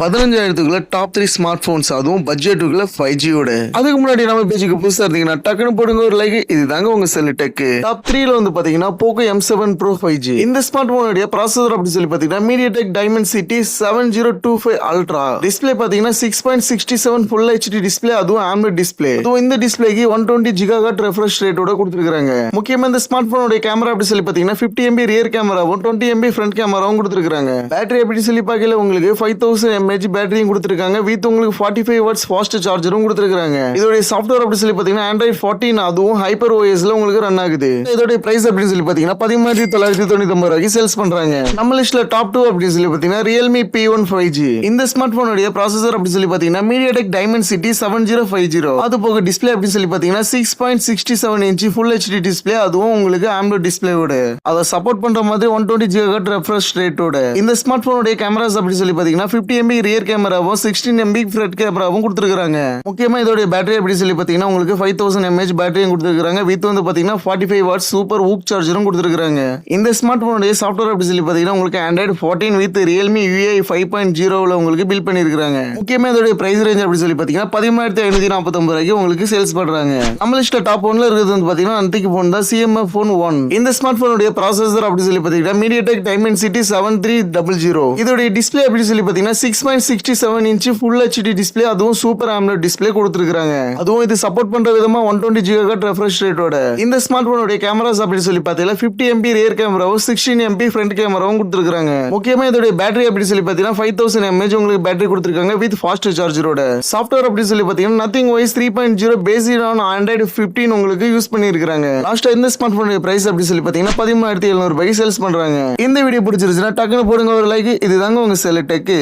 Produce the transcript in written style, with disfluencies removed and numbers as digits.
15,000க்குள்ள top 3 smart phones, அதுவும் பட்ஜெட்டுக்குள்ள 5G யோட. அதுக்கு முன்னாடி நம்ம பேஜுக்கு புதுசா இருந்தீங்கன்னா டக்குனு போடுங்க ஒரு லைக். இதுதாங்க உங்க செல் டெக். டாப் 3ல வந்து பாத்தீங்கன்னா போகோ M7 Pro 5G. இந்த ஸ்மார்ட் போனுடைய ப்ராசஸர் அப்படி சொல்லி பாத்தீங்கன்னா MediaTek Dimensity 7025 Ultra. டிஸ்ப்ளே பாத்தீங்கன்னா 6.67 Full HD டிஸ்ப்ளே, அதுவும் AMOLED டிஸ்ப்ளே. அதுவும் இந்த டிஸ்ப்ளேக்கு 120 GHz ரெஃப்ரெஷ் ரேட்டோட கொடுத்திருக்காங்க. முக்கியமா இந்த ஸ்மார்ட் போனுடைய கேமரா அப்படி சொல்லி பாத்தீங்கன்னா 50 MB ரியர் கேமராவும் 20 MB ஃப்ரண்ட் கேமராவும் கொடுத்திருக்காங்க. பேட்டரி அப்படி சொல்லி பார்க்கல உங்களுக்கு 5000 mAh பேட்டரியும் கொடுத்திருக்காங்க. வித் உங்களுக்கு 45 வாட்ஸ் ஃபாஸ்ட் சார்ஜரும் கொடுத்திருக்காங்க. இதோட சாஃப்ட்வேர் அப்படி சொல்லி பாத்தீங்கன்னா Android 14, அதுவும் ஹைப்பர் OSல உங்களுக்கு ரன் ஆகுது. இதோட பிரைஸ் அப்படி சொல்லி பாத்தீங்கன்னா 13,999 ரூபாய்க்கு சேல்ஸ் பண்றாங்க. நம்ம லிஸ்ட்ல டாப் 2 அப்படி சொல்லி பாத்தீங்கன்னா Realme P1 5G. இந்த ஸ்மார்ட் போனுடைய ப்ராசஸர் அப்படி சொல்லி பாத்தீங்கன்னா MediaTek Dimensity 7050. அது போக டிஸ்ப்ளே அப்படி சொல்லி பாத்தீங்கன்னா 6.67 இன்ச் Full HD டிஸ்ப்ளே, அதுவும் உங்களுக்கு AMOLED டிஸ்ப்ளேவோட. அதை சப்போர்ட் பண்ற மாதிரி 120 GHz ரெஃப்ரெஷ் ரேட்டோட. இந்த ஸ்மார்ட் போனுடைய கேமராஸ் அப்படி சொல்லி பாத்தீங்கன்னா 50 MB ரியர் கேமராவும் 16 MB ஃப்ரண்ட் கேமராவும் கொடுத்திருக்காங்க. முக்கியமா இதோட பேட்டரி அப்படி சொல்லி பாத்தீங்கன்னா உங்களுக்கு 5000 mAh பேட்டரியும் கொடுத்திருக்காங்க. வித் வந்து பாத்தீங்கன்னா 45 வாட்ஸ் சூப்பர் ஊக் சார்ஜரும் கொடுத்திருக்காங்க. இந்த ஸ்மார்ட் போனுடைய சாஃப்ட்வேர் அப்படி சொல்லி பாத்தீங்கன்னா உங்களுக்கு Android 14 வித் Realme UI 5.0ல உங்களுக்கு பில்ட் பண்ணிருக்காங்க. முக்கியமா இதோட பிரைஸ் ரேஞ்ச் அப்படி சொல்லி பாத்தீங்கன்னா 13,549 ரூபாய்க்கு உங்களுக்கு சேல்ஸ் பண்றாங்க. நம்ம லிஸ்ட்ல டாப் 1ல இருக்குது வந்து பாத்தீங்கன்னா அன்டிக் போன் தான் CMF Phone 1. இந்த ஸ்மார்ட் போனுடைய ப்ராசஸர் அப்படி சொல்லி பாத்தீங்கன்னா MediaTek Dimensity 7300. இதோட டிஸ்ப்ளே அப்படி சொல்லி பாத்தீங்கன்னா 6.67 இன்ச் Full HD டிஸ்ப்ளே, அதுவும் சூப்பர் AMOLED டிஸ்ப்ளே கொடுத்திருக்காங்க. அதுவும் இது சப்போர்ட் பண்ற விதமா 120 GHz ரெஃப்ரெஷ் ரேட்டோட. இந்த ஸ்மார்ட் போனுடைய கேமராஸ் அப்படி சொல்லி பாத்தீங்கன்னா 50 MB ரியர் கேமராவும் 16 MB ஃப்ரண்ட் கேமராவும் கொடுத்திருக்காங்க. முக்கியமா இதோட பேட்டரி அப்படி சொல்லி பாத்தீங்கன்னா 5000 mAh உங்களுக்கு பேட்டரி கொடுத்திருக்காங்க வித் ஃபாஸ்ட் சார்ஜரோட. சாஃப்ட்வேர் அப்படி சொல்லி பாத்தீங்கன்னா Nothing OS 3.0 based on Android 15 உங்களுக்கு யூஸ் பண்ணிருக்காங்க. லாஸ்டா இந்த ஸ்மார்ட் போனுடைய பிரைஸ் அப்படி சொல்லி பாத்தீங்கன்னா 13,700 ரூபாய்க்கு சேல்ஸ் பண்றாங்க. இந்த வீடியோ பிடிச்சிருச்சுன்னா டக்குனு போடுங்க ஒரு லைக். இதுதாங்க உங்க செல் டெக்.